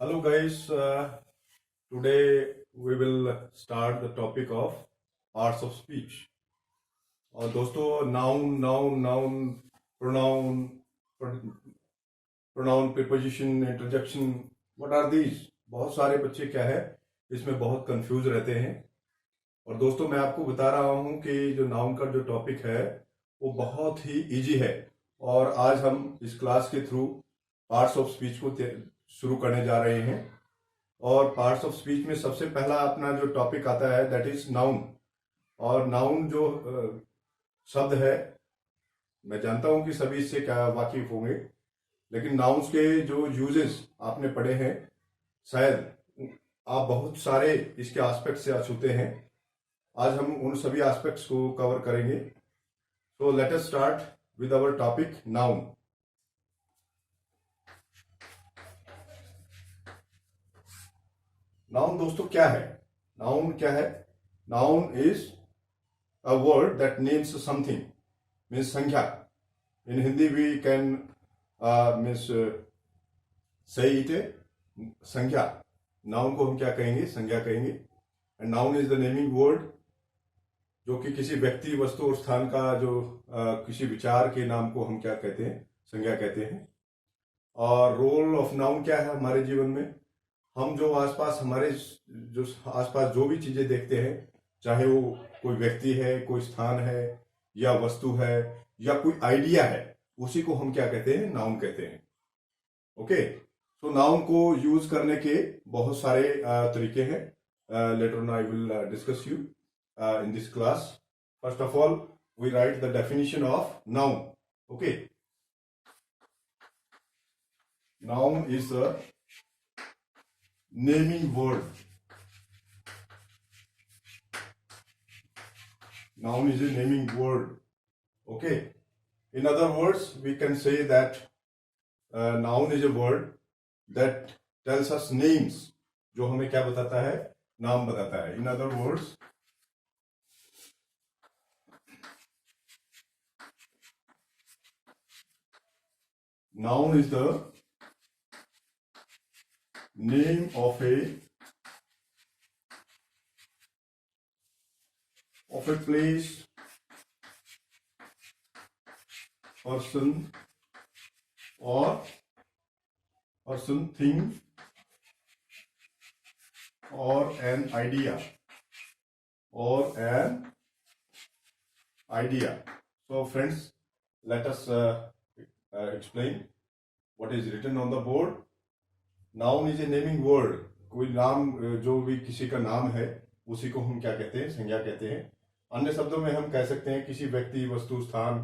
Hello guys, today we will start the topic of arts of speech. और दोस्तों noun noun noun pronoun pronoun preposition interjection what are these. बहुत सारे बच्चे क्या है इसमें बहुत कंफ्यूज रहते हैं। और दोस्तों मैं आपको बता रहा हूं कि जो नाउन का जो टॉपिक है वो बहुत ही इजी है। और आज हम इस क्लास के थ्रू पार्ट्स ऑफ स्पीच को शुरू करने जा रहे हैं। और पार्ट्स ऑफ स्पीच में सबसे पहला अपना जो टॉपिक आता है दैट इज नाउन। और नाउन जो शब्द है, मैं जानता हूं कि सभी इससे क्या वाकिफ होंगे, लेकिन नाउन्स के जो यूजेस आपने पढ़े हैं शायद आप बहुत सारे इसके एस्पेक्ट से अछूते हैं। आज हम उन सभी एस्पेक्ट्स को कवर करेंगे। तो let us start with our topic noun. Noun दोस्तों क्या है? नाउन क्या है? Noun is a word that names something, means संख्या। In Hindi we can means say it संख्या। नाउन को हम क्या कहेंगे? संज्ञा कहेंगे। And noun is the naming word जो कि किसी व्यक्ति, वस्तु और स्थान का जो किसी विचार के नाम को हम क्या कहते हैं? संज्ञा कहते हैं। और रोल ऑफ नाउन क्या है हमारे जीवन में? हम जो आसपास हमारे जो आसपास जो भी चीजें देखते हैं, चाहे वो कोई व्यक्ति है, कोई स्थान है, या वस्तु है, या कोई आइडिया है, उसी को हम क्या कहते हैं? नाउन कहते हैं। ओके, तो नाउन को यूज करने के बहुत सारे तरीके हैं। Later on I will discuss you in this class. First of all we write the definition of noun. Okay, noun is a naming word. Noun is a naming word. Okay. In other words, we can say that noun is a word that tells us names. जो हमें क्या बताता है? नाम बताता है. In other words, noun is the name of a place, person, or person, thing, or an idea, So friends, let us explain what is written on the board. Noun is a naming word. कोई नाम, जो भी किसी का नाम है उसी को हम क्या कहते हैं? संज्ञा कहते हैं। अन्य शब्दों में हम कह सकते हैं किसी व्यक्ति, वस्तु, स्थान,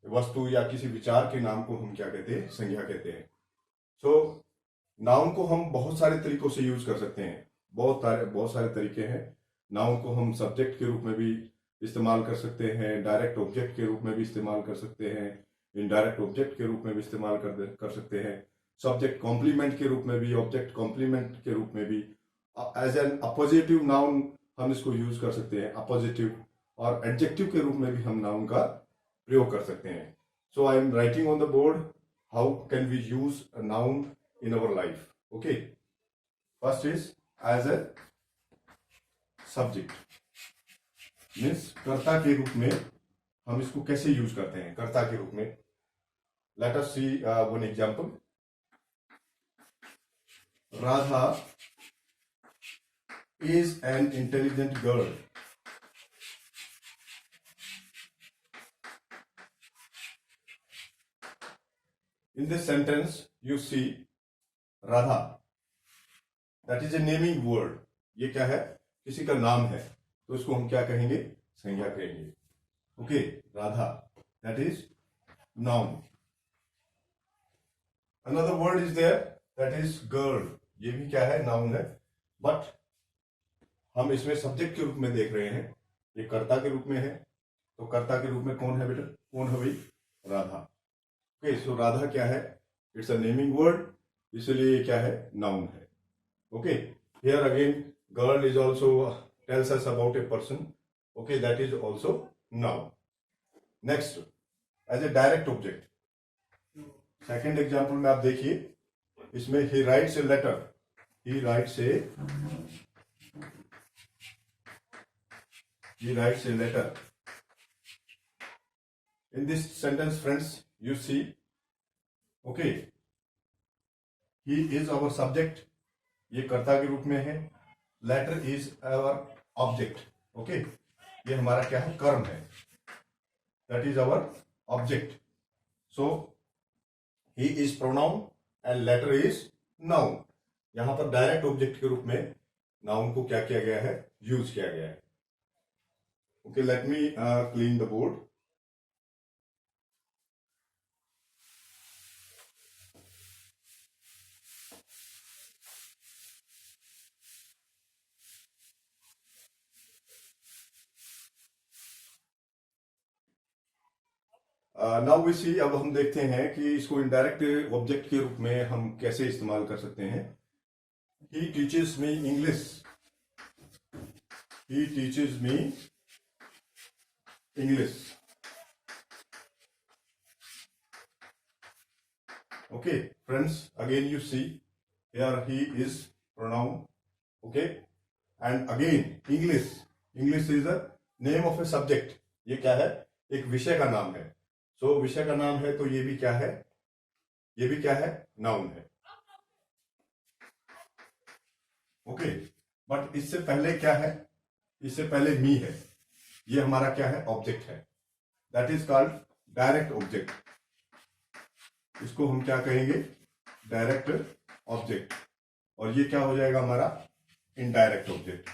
वस्तु या किसी विचार के नाम को हम क्या कहते हैं? संज्ञा कहते हैं। सो नाउन को हम बहुत सारे तरीकों से यूज कर सकते हैं। बहुत सारे तरीके हैं। नाउन को हम सब्जेक्ट के रूप में भी इस्तेमाल कर सकते हैं, डायरेक्ट ऑब्जेक्ट के रूप में भी इस्तेमाल कर सकते हैं, इनडायरेक्ट ऑब्जेक्ट के रूप में भी इस्तेमाल कर सकते हैं, सब्जेक्ट कॉम्प्लीमेंट के रूप में भी, ऑब्जेक्ट कॉम्प्लीमेंट के रूप में भी, एज एन अपोजिटिव नाउन हम इसको यूज कर सकते हैं, अपोजिटिव, और एडजेक्टिव के रूप में भी हम नाउन का प्रयोग कर सकते हैं। So I am writing on the board how can we use a noun in our life. Okay, first is as a subject, means कर्ता के रूप में हम इसको कैसे यूज करते हैं? कर्ता के रूप में let us see one example. Radha is an intelligent girl. In this sentence, you see Radha. That is a naming word. ये क्या है? किसी का नाम है, तो इसको हम क्या कहेंगे? संज्ञा कहेंगे। Okay, Radha, that is noun. Another word is there, that is girl. ये भी क्या है? नाउन है, बट हम इसमें सब्जेक्ट के रूप में देख रहे हैं। ये कर्ता के रूप में है, तो कर्ता के रूप में कौन है बेटा? कौन है भाई? राधा। ओके, सो राधा क्या है? इट्स अ नेमिंग वर्ड, इसलिए क्या है? नाउन है। Okay, here again girl is also tells us about a person. Okay, that is also noun. Next, as a direct object, second example में आप देखिए, इसमें ही writes a letter. he writes a letter. In this sentence, friends, you see, okay, he is our subject, ये कर्ता के रूप में है. Letter is our object. Okay, ये हमारा क्या है, कर्म है. That is our object. So he is pronoun and letter is noun. यहां पर डायरेक्ट ऑब्जेक्ट के रूप में नाउन को क्या किया गया है, यूज किया गया है. Okay, let me clean the board. Now we see, अब हम देखते हैं कि इसको इनडायरेक्ट ऑब्जेक्ट के रूप में हम कैसे इस्तेमाल कर सकते हैं. He teaches me English. He teaches me English. Okay friends, again you see here he is pronoun. Okay, and again English is the name of a subject. ये क्या है, एक विषय का नाम है. सो विषय का नाम है तो ये भी क्या है, ये भी क्या है, नाउन है. ओके, बट इससे पहले क्या है, इससे पहले मी है. ये हमारा क्या है, ऑब्जेक्ट है. That is called direct object. इसको हम क्या कहेंगे, डायरेक्ट ऑब्जेक्ट. और ये क्या हो जाएगा हमारा, इनडायरेक्ट ऑब्जेक्ट.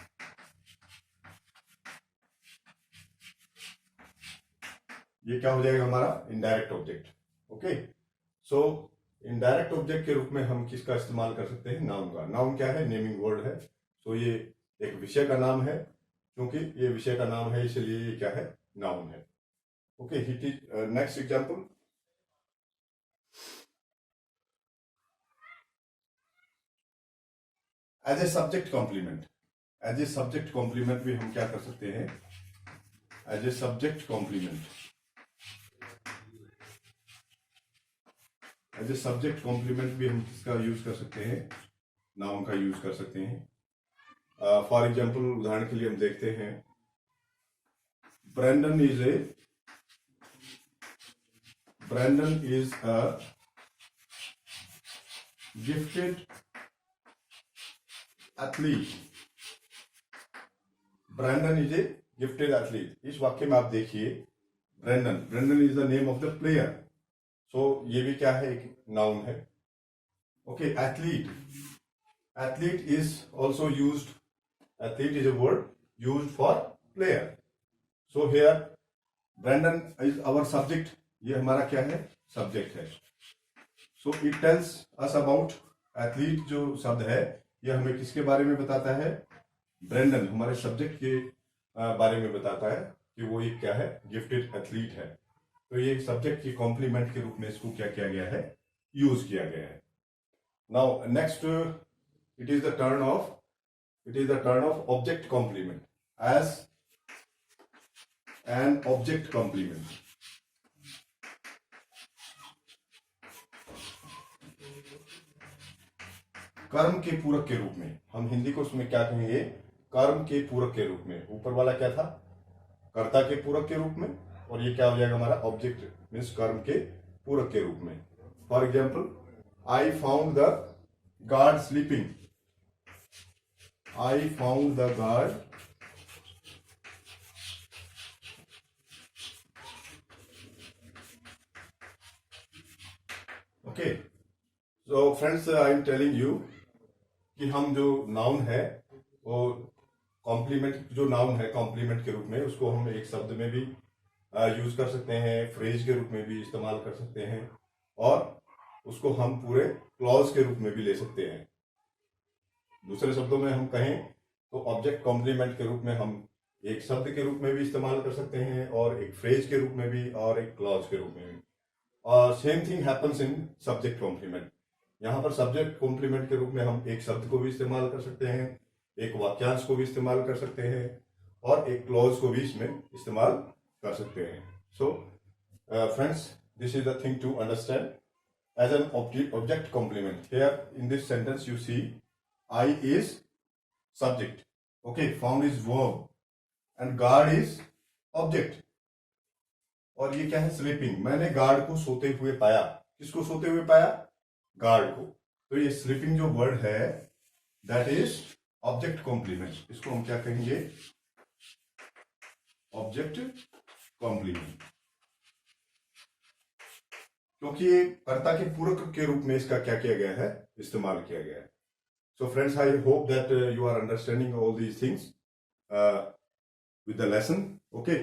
ये क्या हो जाएगा हमारा, इनडायरेक्ट ऑब्जेक्ट. ओके, सो इनडायरेक्ट ऑब्जेक्ट के रूप में हम किसका इस्तेमाल कर सकते हैं, नाउन का. नाउन क्या है, नेमिंग वर्ड है. सो ये एक विषय का नाम है. क्योंकि ये विषय का नाम है इसलिए ये क्या है, नाउन है. Okay, next example. As a subject complement. As a subject complement भी हम क्या कर सकते हैं, as a subject complement. As a subject complement भी हम किसका यूज कर सकते हैं, नाउन का यूज कर सकते हैं. फॉर एग्जाम्पल, उदाहरण के लिए हम देखते हैं, Brandon is a gifted athlete. Brandon is a gifted athlete. इस वाक्य में आप देखिए, Brandon is the name of the player. So ये भी क्या है, एक नाउन है. Okay, athlete is also used. Athlete is a word used for player. So here Brandon is our subject. ये हमारा क्या है, सब्जेक्ट है. So it tells us about athlete. जो शब्द है ये हमें किसके बारे में बताता है, ब्रैंडन, हमारे सब्जेक्ट के बारे में बताता है कि वो एक क्या है, गिफ्टेड एथलीट है. तो ये सब्जेक्ट की कॉम्प्लीमेंट के रूप में इसको क्या किया गया है, यूज किया गया है. Now next, it is the turn of object complement. As an object complement. कर्म के पूरक के रूप में, हम हिंदी को उसमें क्या कहेंगे, कर्म के पूरक के रूप में. ऊपर वाला क्या था, कर्ता के पूरक के रूप में, और ये क्या हो जाएगा हमारा, ऑब्जेक्ट मीन्स कर्म के पूरक के रूप में. For example, I found the guard sleeping. I found the guard okay. So friends, I am telling you कि हम जो नाउन है वो कॉम्प्लीमेंट, जो नाउन है कॉम्प्लीमेंट के रूप में, उसको हम एक शब्द में भी यूज कर सकते हैं, फ्रेज के रूप में भी इस्तेमाल कर सकते हैं, और उसको हम पूरे क्लॉज के रूप में भी ले सकते हैं. दूसरे शब्दों में हम कहें तो ऑब्जेक्ट कॉम्प्लीमेंट के रूप में हम एक शब्द के रूप में भी इस्तेमाल कर सकते हैं, और एक फ्रेज के रूप में भी, और एक क्लॉज के रूप में भी. और same thing happens in subject complement. यहाँ पर सब्जेक्ट कॉम्प्लीमेंट के रूप में हम एक शब्द को भी इस्तेमाल कर सकते हैं, एक वाक्यांश को भी इस्तेमाल कर सकते हैं, और एक क्लॉज को भी इसमें इस्तेमाल कर सकते हैं. So friends, this is the thing to understand. As an object complement, here in this sentence you see I is subject. Okay, found is verb and guard is object. और ये क्या है? स्लीपिंग. मैंने गार्ड को सोते हुए पाया. किसको सोते हुए पाया? गार्ड को. तो ये स्लीपिंग जो वर्ड है दैट इज ऑब्जेक्ट कॉम्प्लीमेंट. इसको हम क्या कहेंगे? Object complement. क्योंकि ये कर्ता के पूरक के रूप में इसका क्या किया गया है? इस्तेमाल किया गया है. So friends, I hope that you are understanding all these things with the lesson. Okay.